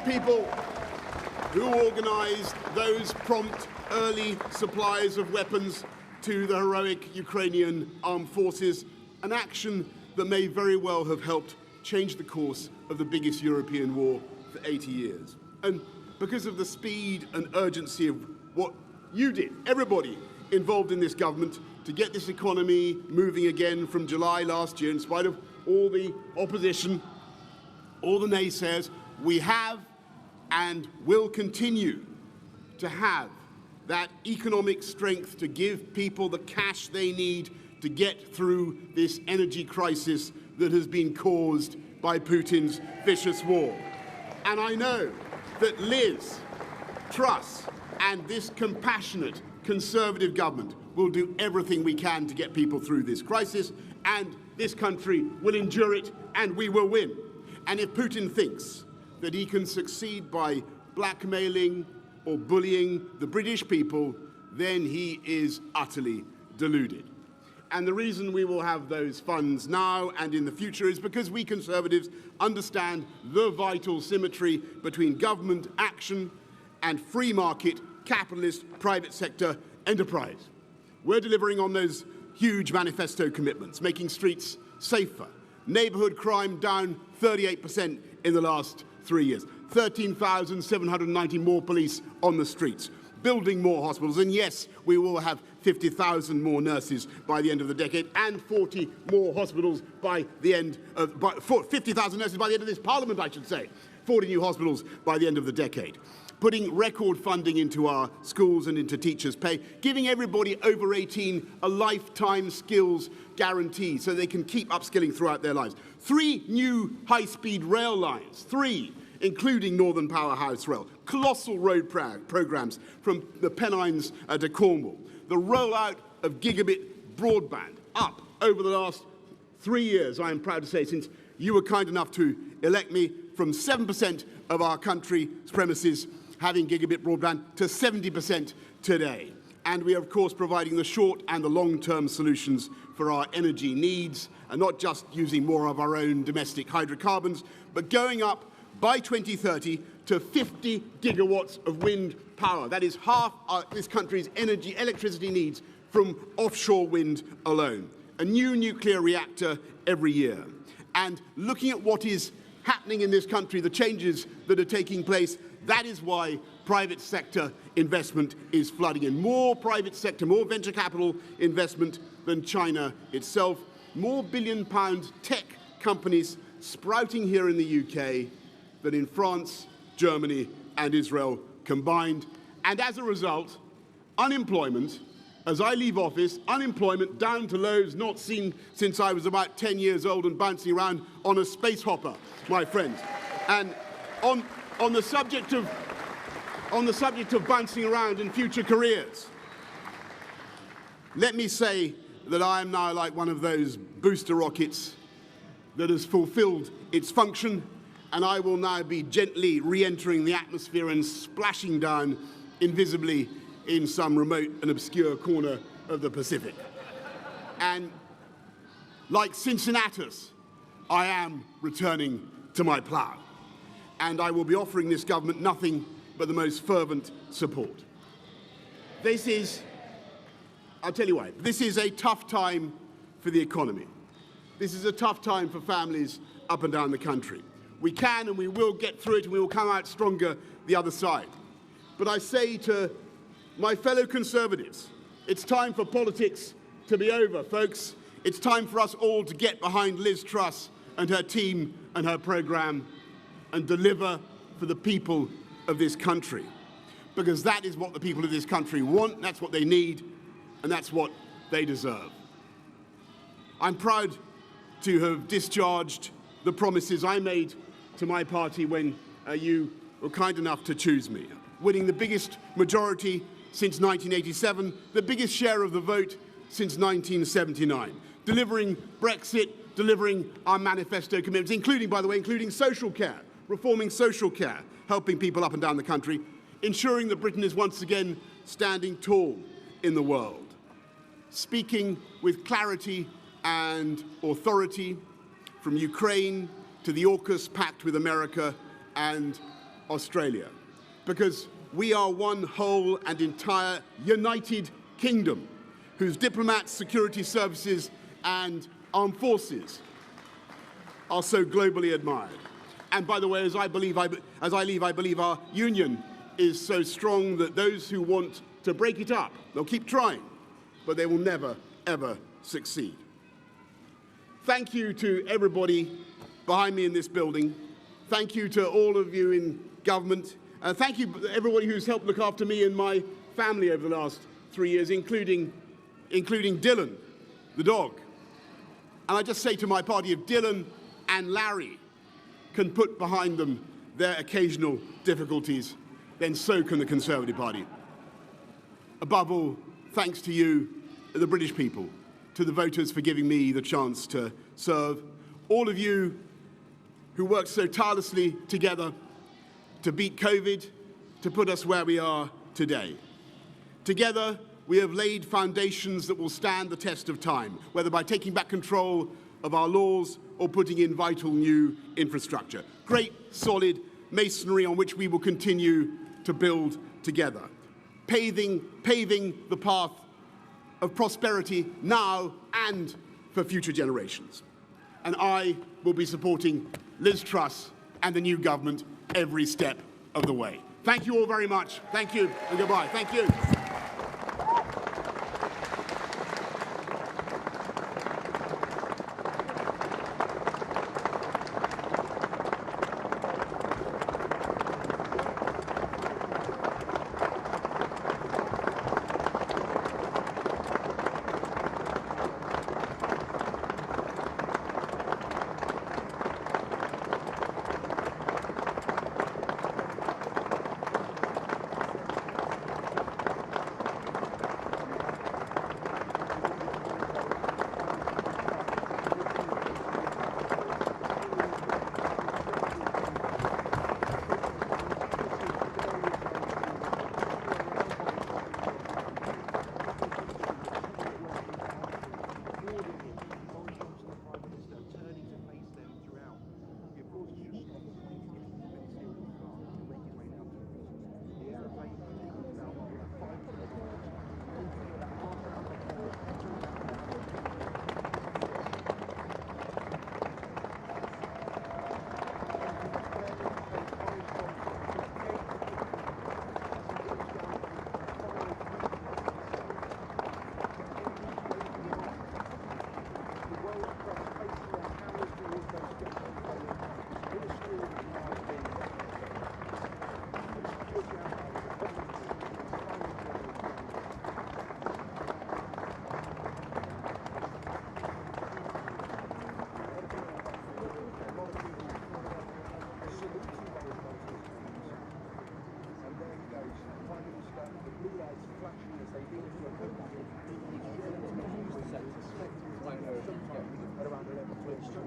people who organised those prompt early supplies of weapons to the heroic Ukrainian armed forces, an action that may very well have helped change the course of the biggest European war for 80 years. And because of the speed and urgency of what you did, everybody involved in this government, to get this economy moving again from July last year, in spite of all the opposition, all the naysayers, we have and will continue to have that economic strength to give people the cash they need to get through this energy crisis that has been caused by Putin's vicious war. And I know that Liz Truss and this compassionate Conservative government will do everything we can to get people through this crisis, and this country will endure it, and we will win. And if Putin thinks that he can succeed by blackmailing or bullying the British people, then he is utterly deluded. And the reason we will have those funds now and in the future is because we Conservatives understand the vital symmetry between government action and free market, capitalist, private sector enterprise. We're delivering on those huge manifesto commitments, making streets safer, neighbourhood crime down 38% in the last 3 years, 13,790 more police on the streets, building more hospitals, and yes, we will have 50,000 more nurses by the end of the decade, and 40 more hospitals by the end of 50,000 nurses by the end of this Parliament, I should say. 40 new hospitals by the end of the decade. Putting record funding into our schools and into teachers' pay, giving everybody over 18 a lifetime skills guarantee so they can keep upskilling throughout their lives. 3 new high-speed rail lines, 3, including Northern Powerhouse Rail. Colossal road programs from the Pennines to Cornwall. The rollout of gigabit broadband up over the last 3 years, I am proud to say, since you were kind enough to elect me, from 7% of our country's premises having gigabit broadband to 70% today. And we are, of course, providing the short and the long-term solutions for our energy needs, and not just using more of our own domestic hydrocarbons, but going up by 2030 to 50 gigawatts of wind power. That is half this country's electricity needs from offshore wind alone. A new nuclear reactor every year. And looking at what is happening in this country, the changes that are taking place, that is why private sector investment is flooding in. More private sector, more venture capital investment than China itself. More billion-pound tech companies sprouting here in the UK than in France, Germany and Israel combined. And as a result, unemployment, as I leave office, unemployment down to lows not seen since I was about 10 years old and bouncing around on a space hopper, my friends. And on the subject of bouncing around in future careers, let me say that I am now like one of those booster rockets that has fulfilled its function, and I will now be gently re-entering the atmosphere and splashing down invisibly in some remote and obscure corner of the Pacific. And like Cincinnatus, I am returning to my plough. And I will be offering this government nothing but the most fervent support. This is, I'll tell you why, this is a tough time for the economy. This is a tough time for families up and down the country. We can and we will get through it, and we will come out stronger the other side. But I say to my fellow Conservatives, it's time for politics to be over, folks. It's time for us all to get behind Liz Truss and her team and her programme and deliver for the people of this country. Because that is what the people of this country want, that's what they need, and that's what they deserve. I'm proud to have discharged the promises I made to my party when you were kind enough to choose me. Winning the biggest majority since 1987, the biggest share of the vote since 1979. Delivering Brexit, delivering our manifesto commitments, including, by the way, including social care, reforming social care, helping people up and down the country, ensuring that Britain is once again standing tall in the world. Speaking with clarity and authority from Ukraine to the AUKUS pact with America and Australia, because we are one whole and entire united kingdom whose diplomats, security services and armed forces are so globally admired. And by the way, as I leave, I believe our union is so strong that those who want to break it up, they'll keep trying, but they will never, ever succeed. Thank you to everybody behind me in this building. Thank you to all of you in government. Thank you to everybody who's helped look after me and my family over the last 3 years, including Dylan, the dog. And I just say to my party, if Dylan and Larry can put behind them their occasional difficulties, then so can the Conservative Party. Above all, thanks to you, the British people, to the voters for giving me the chance to serve, all of you who worked so tirelessly together to beat COVID, to put us where we are today. Together, we have laid foundations that will stand the test of time, whether by taking back control of our laws or putting in vital new infrastructure. Great, solid masonry on which we will continue to build together, paving the path of prosperity now and for future generations. And I will be supporting Liz Truss and the new government every step of the way. Thank you all very much. Thank you and goodbye. Thank you.